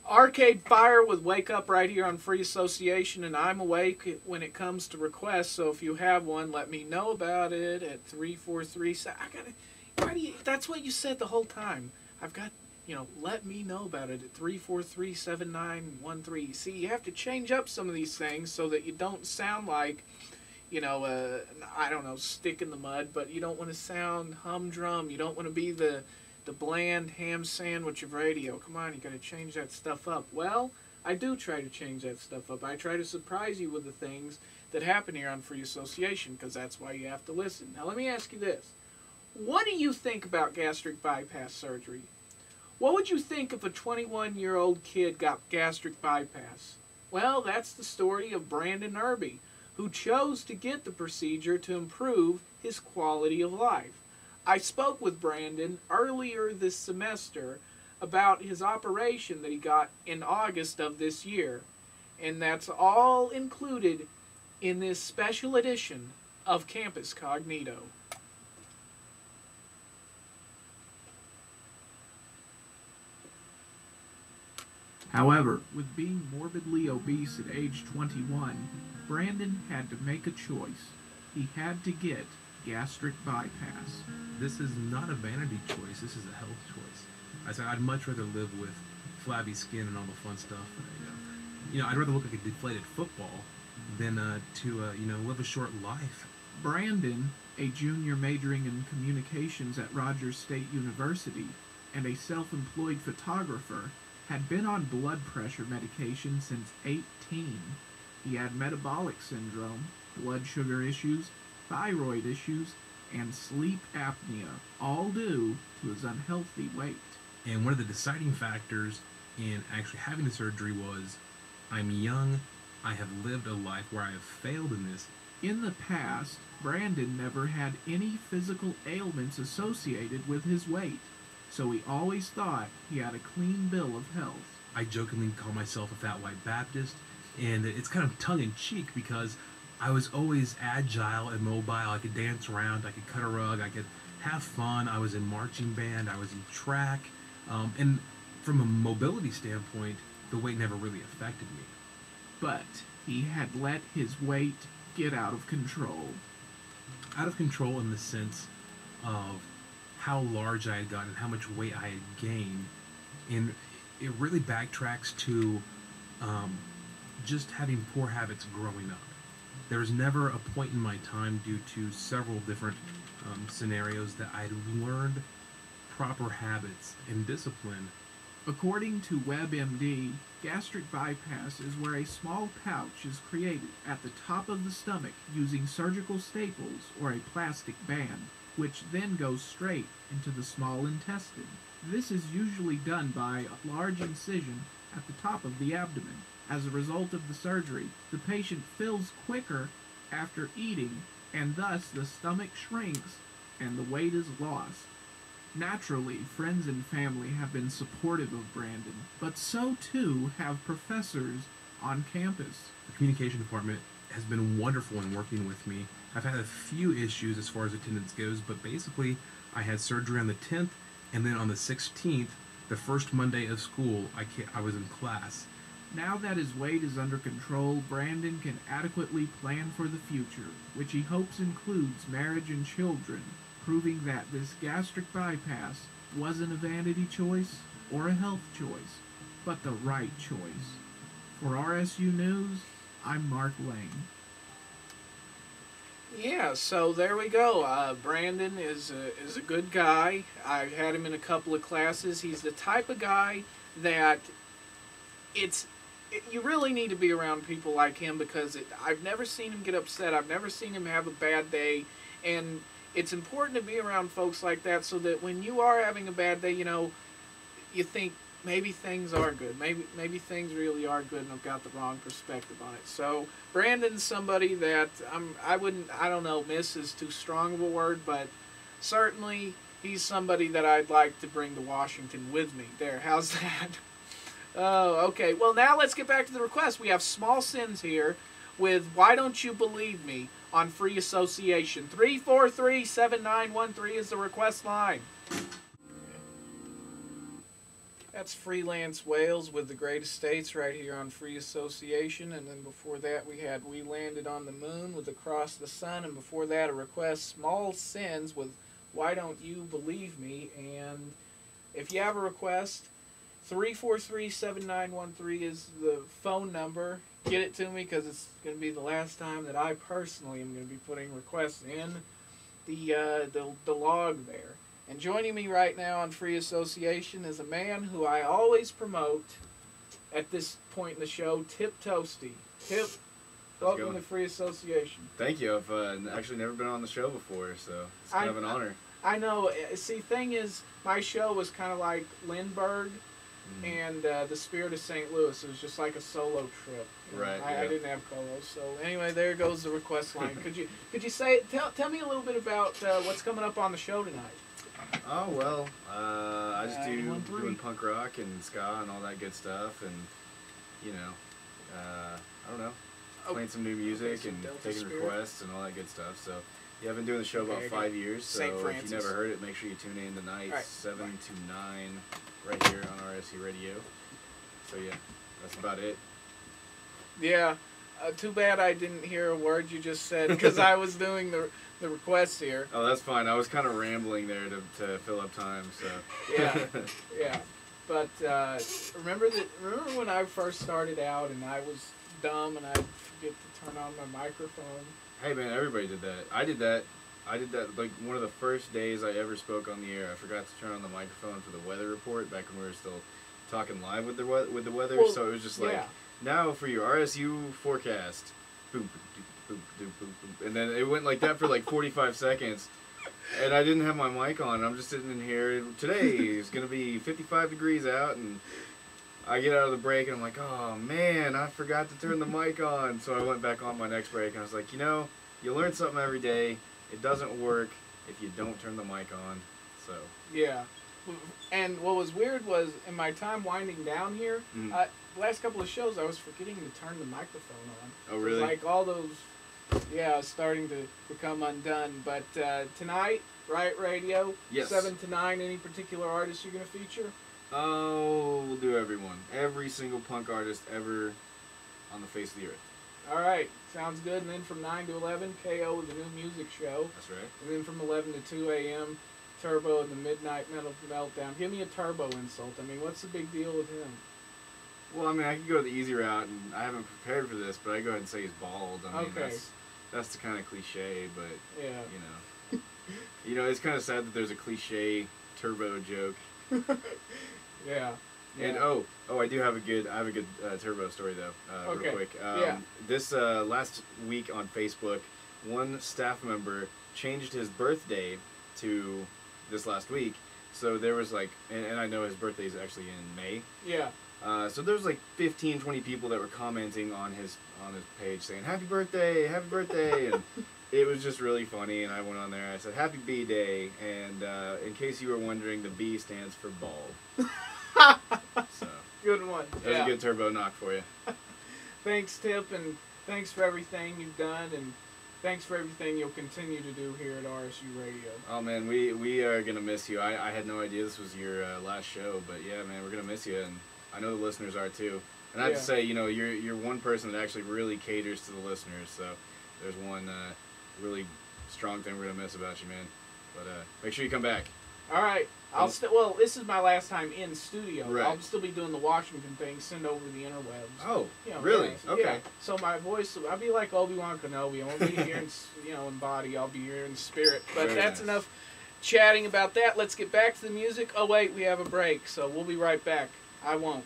Arcade Fire with Wake Up right here on Free Association, and I'm awake when it comes to requests. So if you have one, let me know about it at 343. I got it. Why do you? That's what you said the whole time. I've got, let me know about it at 343-7913. See, you have to change up some of these things so that you don't sound like, I don't know, stick in the mud, but you don't want to sound humdrum. You don't want to be the bland ham sandwich of radio. Come on, you got to change that stuff up. Well, I do try to change that stuff up. I try to surprise you with the things that happen here on Free Association, because that's why you have to listen. Now, let me ask you this. What do you think about gastric bypass surgery? What would you think if a 21-year-old kid got gastric bypass? Well, that's the story of Brandon Irby, who chose to get the procedure to improve his quality of life. I spoke with Brandon earlier this semester about his operation that he got in August of this year, and that's all included in this special edition of Campus Cognito. However, with being morbidly obese at age 21, Brandon had to make a choice. He had to get gastric bypass. This is not a vanity choice, this is a health choice. I said I'd much rather live with flabby skin and all the fun stuff. I'd rather look like a deflated football than to live a short life. Brandon, a junior majoring in communications at Rogers State University and a self-employed photographer, had been on blood pressure medication since 18. He had metabolic syndrome, blood sugar issues, thyroid issues, and sleep apnea, all due to his unhealthy weight. And one of the deciding factors in actually having the surgery was, I'm young, I have lived a life where I have failed in this. In the past, Brandon never had any physical ailments associated with his weight, so he always thought he had a clean bill of health. I jokingly call myself a fat white Baptist, and it's kind of tongue-in-cheek because I was always agile and mobile. I could dance around, I could cut a rug, I could have fun. I was in marching band, I was in track, and from a mobility standpoint, the weight never really affected me. But he had let his weight get out of control. Out of control in the sense of how large I had gotten, how much weight I had gained, and it really backtracks to just having poor habits growing up. There was never a point in my time, due to several different scenarios, that I'd learned proper habits and discipline. According to WebMD, gastric bypass is where a small pouch is created at the top of the stomach using surgical staples or a plastic band, which then goes straight into the small intestine. This is usually done by a large incision at the top of the abdomen. As a result of the surgery, the patient fills quicker after eating, and thus the stomach shrinks and the weight is lost. Naturally, friends and family have been supportive of Brandon, but so too have professors on campus. The communication department has been wonderful in working with me. I've had a few issues as far as attendance goes, but basically I had surgery on the 10th, and then on the 16th, the first Monday of school, I was in class. Now that his weight is under control, Brandon can adequately plan for the future, which he hopes includes marriage and children, proving that this gastric bypass wasn't a vanity choice or a health choice, but the right choice. For RSU News, I'm Mark Lane. Yeah, so there we go. Brandon is a good guy. I've had him in a couple of classes. He's the type of guy that you really need to be around people like him, because I've never seen him get upset. I've never seen him have a bad day, and it's important to be around folks like that so that when you are having a bad day, you think maybe things are good. Maybe things really are good, and I've got the wrong perspective on it. So Brandon's somebody that I don't know, miss is too strong of a word, but certainly he's somebody that I'd like to bring to Washington with me. There, how's that? Oh, okay. Well, now let's get back to the request. We have Small Sins here with Why Don't You Believe Me on Free Association. 343-7913 is the request line. That's Freelance Wales with the Great Estates right here on Free Association. And then before that we had We Landed on the Moon with Across the Sun. And before that a request, Small Sins with Why Don't You Believe Me. And if you have a request, 343-7913 is the phone number. Get it to me because it's going to be the last time that I personally am going to be putting requests in the log there. And joining me right now on Free Association is a man who I always promote at this point in the show, Tip Toasty. Tip, welcome to Free Association. Thank you. I've actually never been on the show before, so it's kind of an honor. I know. See, thing is, my show was kind of like Lindbergh and the Spirit of St. Louis. It was just like a solo trip. Right. I didn't have co-hosts. So anyway, there goes the request line. Could you say tell me a little bit about what's coming up on the show tonight? Oh, well, I just doing punk rock and ska and all that good stuff, and, you know, I don't know, playing some new music and taking requests and all that good stuff. So, yeah, I've been doing the show about 5 years, so if you've never heard it, make sure you tune in tonight, 7 to 9, right here on RSC Radio. So, yeah, that's about it. Yeah, too bad I didn't hear a word you just said, because I was doing the requests here. Oh, that's fine. I was kind of rambling there to fill up time, so. Yeah. But remember when I first started out and I was dumb and I'd forget to turn on my microphone? Hey, man, everybody did that. I did that like one of the first days I ever spoke on the air. I forgot to turn on the microphone for the weather report back when we were still talking live with the weather. Well, so it was just like, now for your RSU forecast. Boom, boom, boom, boom, boom. And then it went like that for like 45 seconds. And I didn't have my mic on. I'm just sitting in here. Today is going to be 55 degrees out. And I get out of the break and I'm like, oh, man, I forgot to turn the mic on. So I went back on my next break and I was like, you learn something every day. It doesn't work if you don't turn the mic on. So. Yeah. And what was weird was in my time winding down here, the last couple of shows I was forgetting to turn the microphone on. Oh, really? Like all those, starting to become undone. But tonight, Riot Radio, 7 to 9, any particular artists you're going to feature? Oh, we'll do everyone. Every single punk artist ever on the face of the earth. All right, sounds good. And then from 9 to 11, KO with the new music show. That's right. And then from 11 to 2 a.m., Turbo and the Midnight Metal Meltdown. Give me a Turbo insult. I mean, what's the big deal with him? Well, I mean, I could go the easy route, and I haven't prepared for this, but I go ahead and say he's bald. I mean, that's the kind of cliche, but, it's kind of sad that there's a cliche Turbo joke. Yeah. And, I do have a good Turbo story, though, real quick. This last week on Facebook, one staff member changed his birthday to this last week, so there was like, and I know his birthday is actually in May. Yeah. So there was like 15, 20 people that were commenting on his page saying happy birthday, and it was just really funny. And I went on there, I said happy B Day, and in case you were wondering, the B stands for bald. So good one. That was a good Turbo knock for you. Thanks, Tip, and thanks for everything you've done, and thanks for everything you'll continue to do here at RSU Radio. Oh, man, we are going to miss you. I had no idea this was your last show, but yeah, man, we're going to miss you, and I know the listeners are too. And I have to say, you're one person that actually really caters to the listeners, so there's one really strong thing we're going to miss about you, man. But make sure you come back. All right. This is my last time in studio. Right. I'll still be doing the Washington thing, send over the interwebs. Oh, really? Okay. Yeah. So my voice, I'll be like Obi-Wan Kenobi. I won't be here in body. I'll be here in spirit. But that's enough chatting about that. Let's get back to the music. Oh, wait, we have a break, so we'll be right back. I won't.